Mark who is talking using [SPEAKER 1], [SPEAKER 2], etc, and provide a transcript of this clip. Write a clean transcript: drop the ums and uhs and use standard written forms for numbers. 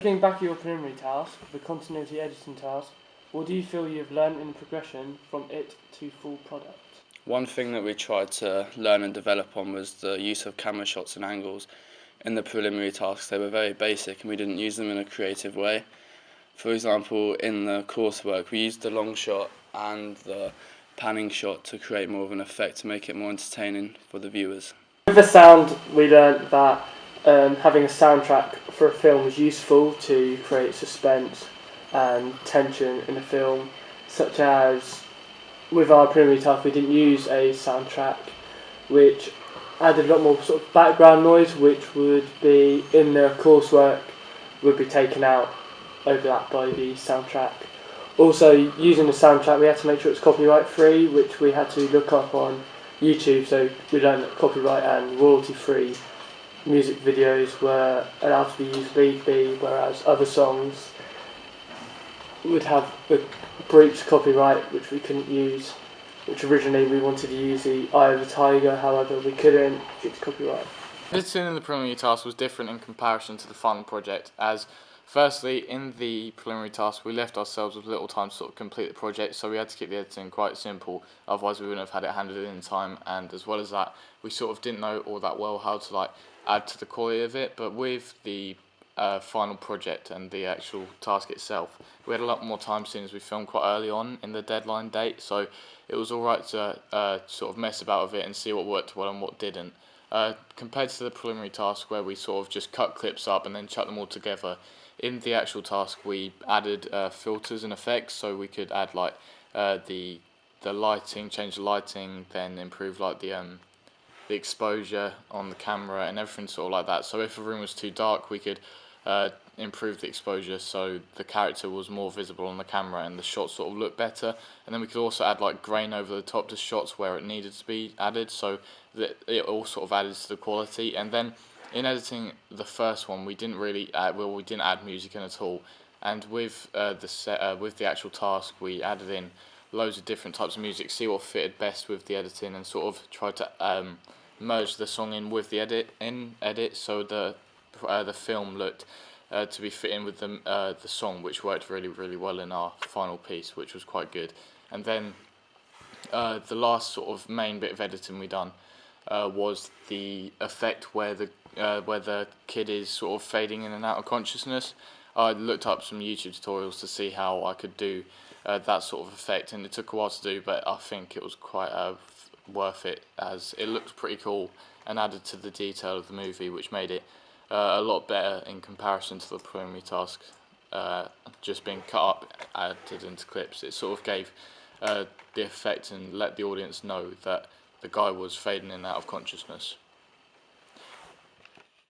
[SPEAKER 1] Looking back at your preliminary task, the continuity editing task, what do you feel you've learned in progression from it to full product?
[SPEAKER 2] One thing that we tried to learn and develop on was the use of camera shots and angles. In the preliminary tasks, they were very basic and we didn't use them in a creative way. For example, in the coursework, we used the long shot and the panning shot to create more of an effect to make it more entertaining for the viewers.
[SPEAKER 1] With the sound, we learned that having a soundtrack for a film was useful to create suspense and tension in a film, such as with our preliminary task we didn't use a soundtrack, which added a lot more sort of background noise, which would be in the coursework would be taken out over that by the soundtrack. Also, using the soundtrack, we had to make sure it's copyright free, which we had to look up on YouTube, so we learned that copyright and royalty free music videos were allowed to be used legally, whereas other songs would have a breached copyright which we couldn't use, which originally we wanted to use the Eye of the Tiger, however we couldn't due to copyright.
[SPEAKER 3] Editing in the preliminary task was different in comparison to the final project, as firstly in the preliminary task we left ourselves with little time to sort of complete the project, so we had to keep the editing quite simple, otherwise we wouldn't have had it handed in time, and as well as that we sort of didn't know all that well how to add to the quality of it. But with the final project and the actual task itself, we had a lot more time seeing as we filmed quite early on in the deadline date, so it was alright to sort of mess about with it and see what worked well and what didn't. Compared to the preliminary task where we sort of just cut clips up and then chuck them all together, in the actual task we added filters and effects, so we could add the lighting, change the lighting, then improve the exposure on the camera and everything sort of like that. So if a room was too dark, we could improve the exposure so the character was more visible on the camera and the shots sort of looked better. And then we could also add grain over the top to shots where it needed to be added, so that it all sort of added to the quality. And then in editing the first one, we didn't really we didn't add music in at all. And with the actual task, we added in loads of different types of music, see what fitted best with the editing, and sort of tried to merge the song in with the edit, so the film looked to be fitting with the song, which worked really, really well in our final piece, which was quite good. And then the last sort of main bit of editing we done was the effect where the kid is sort of fading in and out of consciousness. I looked up some YouTube tutorials to see how I could do that sort of effect, and it took a while to do, but I think it was quite worth it, as it looked pretty cool and added to the detail of the movie, which made it a lot better in comparison to the preliminary task just being cut up, added into clips. It sort of gave the effect and let the audience know that the guy was fading in and out of consciousness.